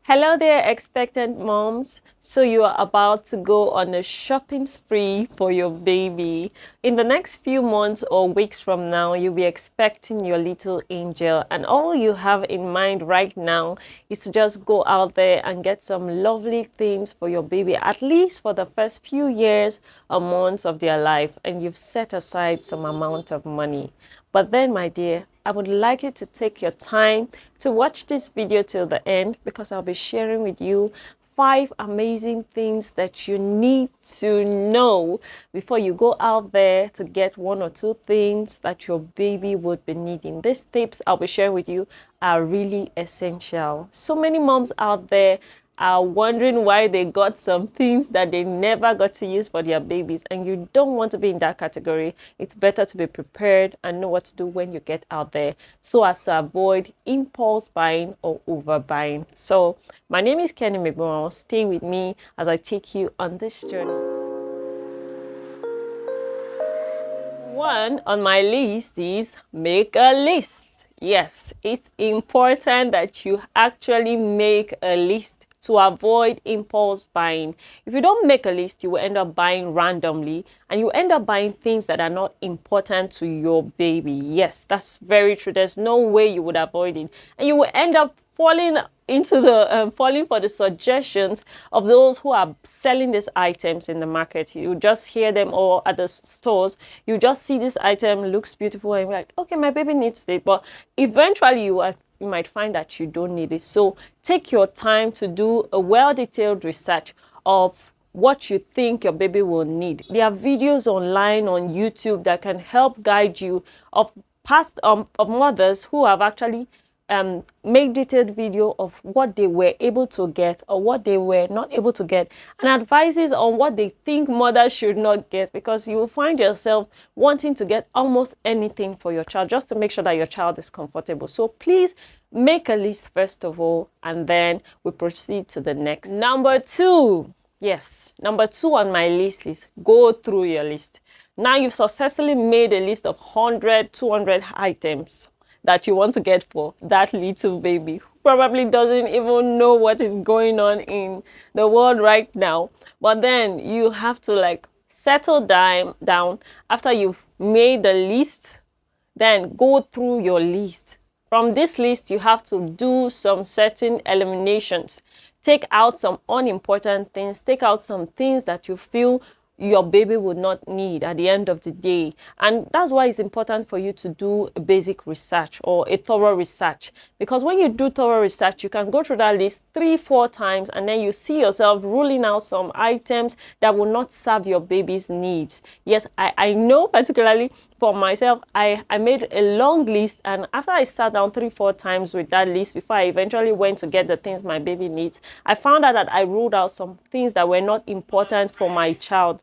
Hello there, expectant moms. So you are about to go on a shopping spree for your baby. In the next few months or weeks from now, you'll be expecting your little angel, and all you have in mind right now is to just go out there and get some lovely things for your baby, at least for the first few years or months of their life, and you've set aside some amount of money. But then, my dear, I would like you to take your time to watch this video till the end, because I'll be sharing with you 5 amazing things that you need to know before you go out there to get 1 or 2 things that your baby would be needing. These tips I'll be sharing with you are really essential. So many moms out there are wondering why they got some things that they never got to use for their babies, and you don't want to be in that category. It's better to be prepared and know what to do when you get out there, so as to avoid impulse buying or overbuying. So my name is Kenny McBowen. Stay with me as I take you on this journey. One on my list is make a list. Yes, it's important that you actually make a list to avoid impulse buying. If you don't make a list, you will end up buying randomly, and you end up buying things that are not important to your baby. Yes, that's very true. There's no way you would avoid it, and you will end up falling for the suggestions of those who are selling these items in the market. You just hear them, or at the stores, you just see this item looks beautiful and you're like, okay, my baby needs it, but eventually you might find that you don't need it. So take your time to do a well-detailed research of what you think your baby will need. There are videos online on YouTube that can help guide you of past of mothers who have actually make detailed video of what they were able to get or what they were not able to get, and advices on what they think mothers should not get, because you will find yourself wanting to get almost anything for your child just to make sure that your child is comfortable. So please make a list first of all, and then we proceed to the next. Number 2. Yes, number 2 on my list is go through your list. Now you've successfully made a list of 100, 200 items that you want to get for that little baby who probably doesn't even know what is going on in the world right now. But then you have to like settle down after you've made the list, then go through your list. From this list, you have to do some certain eliminations. Take out some unimportant things, take out some things that you feel your baby would not need at the end of the day. And that's why it's important for you to do a basic research or a thorough research, because when you do thorough research, you can go through that list 3-4 times, and then you see yourself ruling out some items that will not serve your baby's needs. Yes, I know, particularly for myself, I made a long list, and after I sat down 3-4 times with that list before I eventually went to get the things my baby needs, I found out that I ruled out some things that were not important for my child.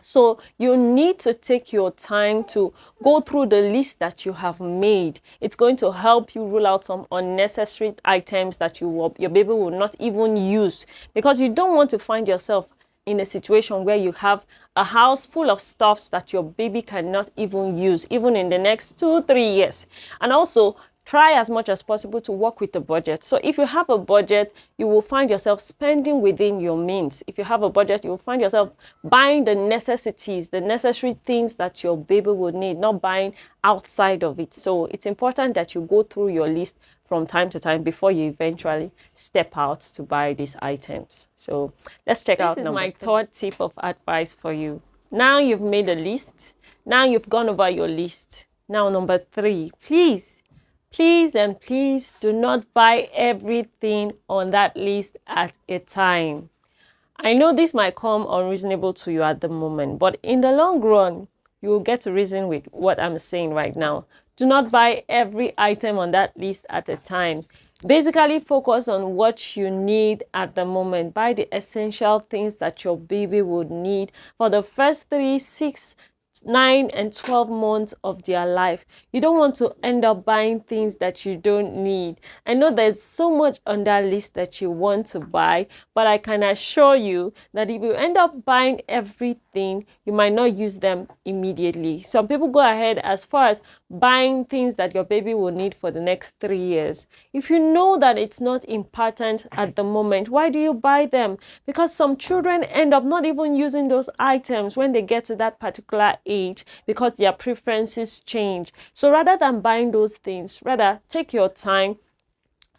So you need to take your time to go through the list that you have made. It's going to help you rule out some unnecessary items that your baby will not even use, because you don't want to find yourself in a situation where you have a house full of stuffs that your baby cannot even use, even in the next 2-3 years. And also, try as much as possible to work with the budget. So if you have a budget, you will find yourself spending within your means. If you have a budget, you will find yourself buying the necessities, the necessary things that your baby would need, not buying outside of it. So it's important that you go through your list from time to time before you eventually step out to buy these items. So let's check out. This is my 3rd tip of advice for you. Now you've made a list. Now you've gone over your list. Now number 3, please and please do not buy everything on that list at a time. I know this might come unreasonable to you at the moment, but in the long run, you will get to reason with what I'm saying right now. Do not buy every item on that list at a time. Basically, focus on what you need at the moment. Buy the essential things that your baby would need for the first 3, 6 9 and 12 months of their life. You don't want to end up buying things that you don't need. I know there's so much on that list that you want to buy, but I can assure you that if you end up buying everything, you might not use them immediately. Some people go ahead as far as buying things that your baby will need for the next 3 years. If you know that it's not important at the moment, why do you buy them? Because some children end up not even using those items when they get to that particular age because their preferences change. So rather than buying those things, rather take your time,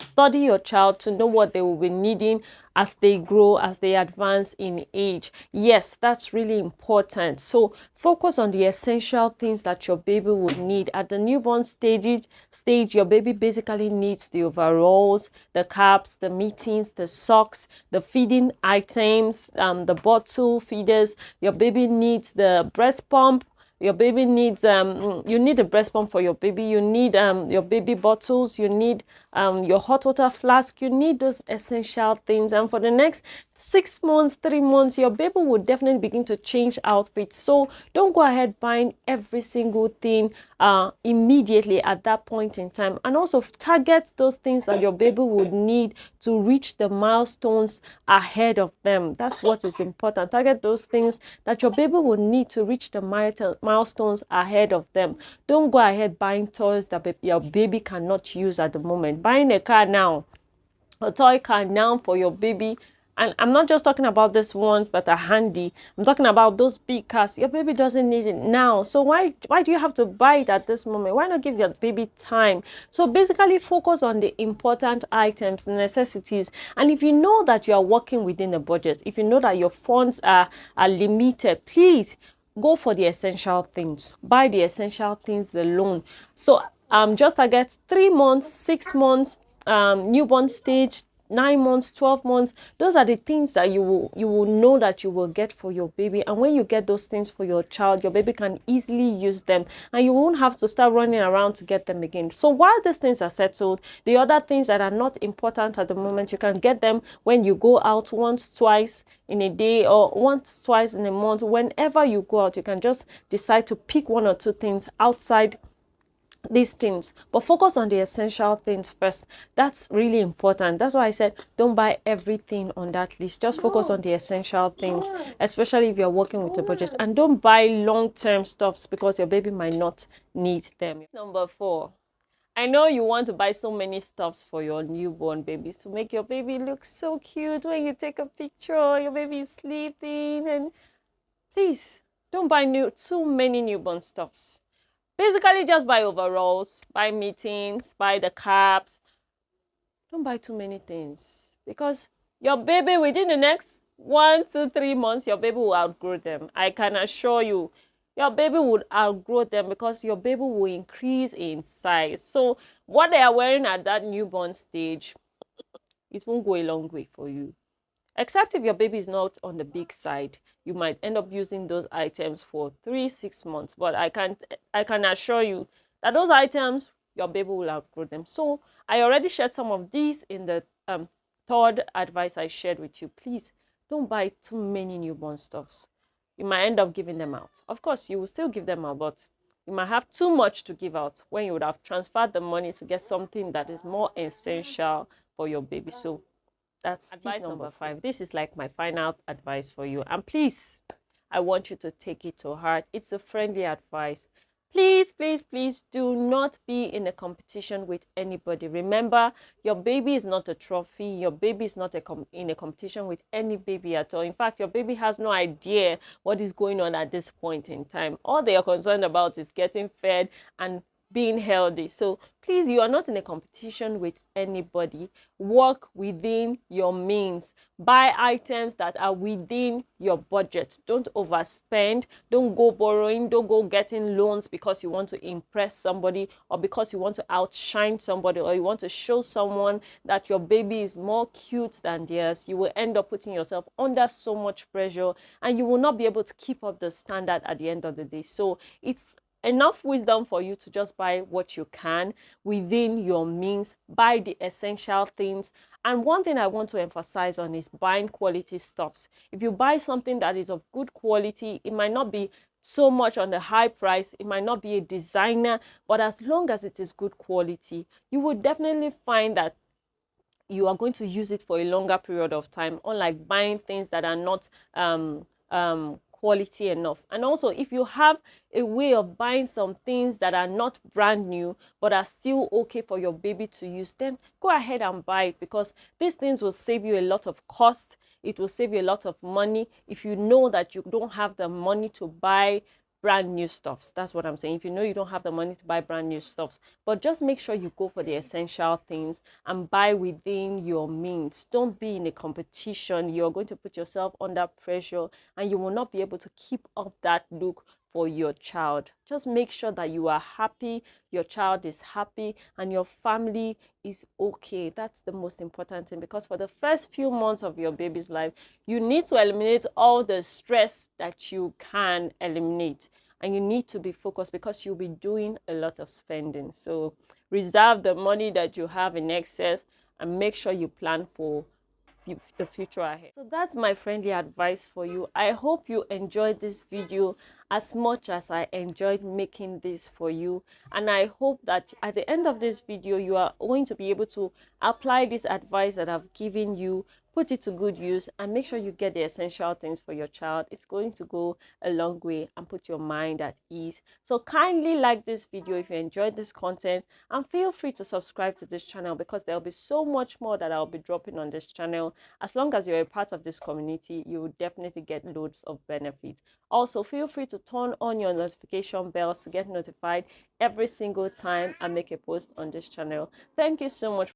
study your child to know what they will be needing as they grow, as they advance in age. Yes, that's really important. So focus on the essential things that your baby would need. At the newborn stage, your baby basically needs the overalls, the caps, the mittens, the socks, the feeding items, the bottle feeders. Your baby needs the breast pump. Your baby needs you need a breast pump for your baby. You need your baby bottles. You need your hot water flask. You need those essential things. And for the next 6 months, 3 months, your baby will definitely begin to change outfits. So don't go ahead buying every single thing immediately at that point in time. And also target those things that your baby would need to reach the milestones ahead of them. That's what is important. Target those things that your baby will need to reach the milestones ahead of them. Don't go ahead buying toys that your baby cannot use at the moment. Buying a car now, a toy car now for your baby. And I'm not just talking about these ones that are handy. I'm talking about those big cars. Your baby doesn't need it now. So why do you have to buy it at this moment? Why not give your baby time? So basically focus on the important items, necessities. And if you know that you are working within a budget, if you know that your funds are limited, please go for the essential things. Buy the essential things alone. So just target 3 months, 6 months, newborn stage, 9 months, 12 months. Those are the things that you will know that you will get for your baby. And when you get those things for your child, your baby can easily use them and you won't have to start running around to get them again. So while these things are settled, the other things that are not important at the moment, you can get them when you go out once, twice in a day, or once, twice in a month. Whenever you go out, you can just decide to pick 1 or 2 things outside these things, but focus on the essential things first. That's really important. That's why I said don't buy everything on that list. Just focus on the essential things, especially if you're working with a budget, and don't buy long-term stuffs because your baby might not need them. Number 4, I know you want to buy so many stuffs for your newborn babies to make your baby look so cute when you take a picture, your baby is sleeping, and please don't buy too many newborn stuffs. Basically, just buy overalls, buy mittens, buy the caps. Don't buy too many things because your baby within the next 1 to 3 months, your baby will outgrow them. I can assure you, your baby would outgrow them because your baby will increase in size. So what they are wearing at that newborn stage, it won't go a long way for you. Except if your baby is not on the big side, you might end up using those items for 3-6 months. But I can assure you that those items, your baby will outgrow them. So I already shared some of these in the third advice I shared with you. Please don't buy too many newborn stuffs. You might end up giving them out. Of course, you will still give them out, but you might have too much to give out when you would have transferred the money to get something that is more essential for your baby. So that's advice number 5. This is like my final advice for you. And please, I want you to take it to heart. It's a friendly advice. Please, please, please do not be in a competition with anybody. Remember, your baby is not a trophy. Your baby is not in a competition with any baby at all. In fact, your baby has no idea what is going on at this point in time. All they are concerned about is getting fed and being healthy. So please, you are not in a competition with anybody. Work within your means. Buy items that are within your budget. Don't overspend. Don't go borrowing. Don't go getting loans because you want to impress somebody, or because you want to outshine somebody, or you want to show someone that your baby is more cute than theirs. You will end up putting yourself under so much pressure and you will not be able to keep up the standard at the end of the day. So it's enough wisdom for you to just buy what you can within your means. Buy the essential things. And one thing I want to emphasize on is buying quality stuffs. If you buy something that is of good quality, it might not be so much on the high price. It might not be a designer, but as long as it is good quality, you will definitely find that you are going to use it for a longer period of time, unlike buying things that are not quality enough. And also, if you have a way of buying some things that are not brand new but are still okay for your baby to use, then go ahead and buy it, because these things will save you a lot of cost. It will save you a lot of money if you know that you don't have the money to buy brand new stuffs. That's what I'm saying. If you know you don't have the money to buy brand new stuffs, but just make sure you go for the essential things and buy within your means. Don't be in a competition. You're going to put yourself under pressure and you will not be able to keep up that look for your child. Just make sure that you are happy, your child is happy, and your family is okay. That's the most important thing, because for the first few months of your baby's life, you need to eliminate all the stress that you can eliminate, and you need to be focused because you'll be doing a lot of spending. So reserve the money that you have in excess and make sure you plan for the future ahead. So that's my friendly advice for you. I hope you enjoyed this video as much as I enjoyed making this for you, and I hope that at the end of this video you are going to be able to apply this advice that I've given you, put it to good use, and make sure you get the essential things for your child. It's going to go a long way and put your mind at ease. So kindly like this video if you enjoyed this content, and feel free to subscribe to this channel, because there'll be so much more that I'll be dropping on this channel. As long as you're a part of this community, you will definitely get loads of benefits. Also, feel free to turn on your notification bells to get notified every single time I make a post on this channel. Thank you so much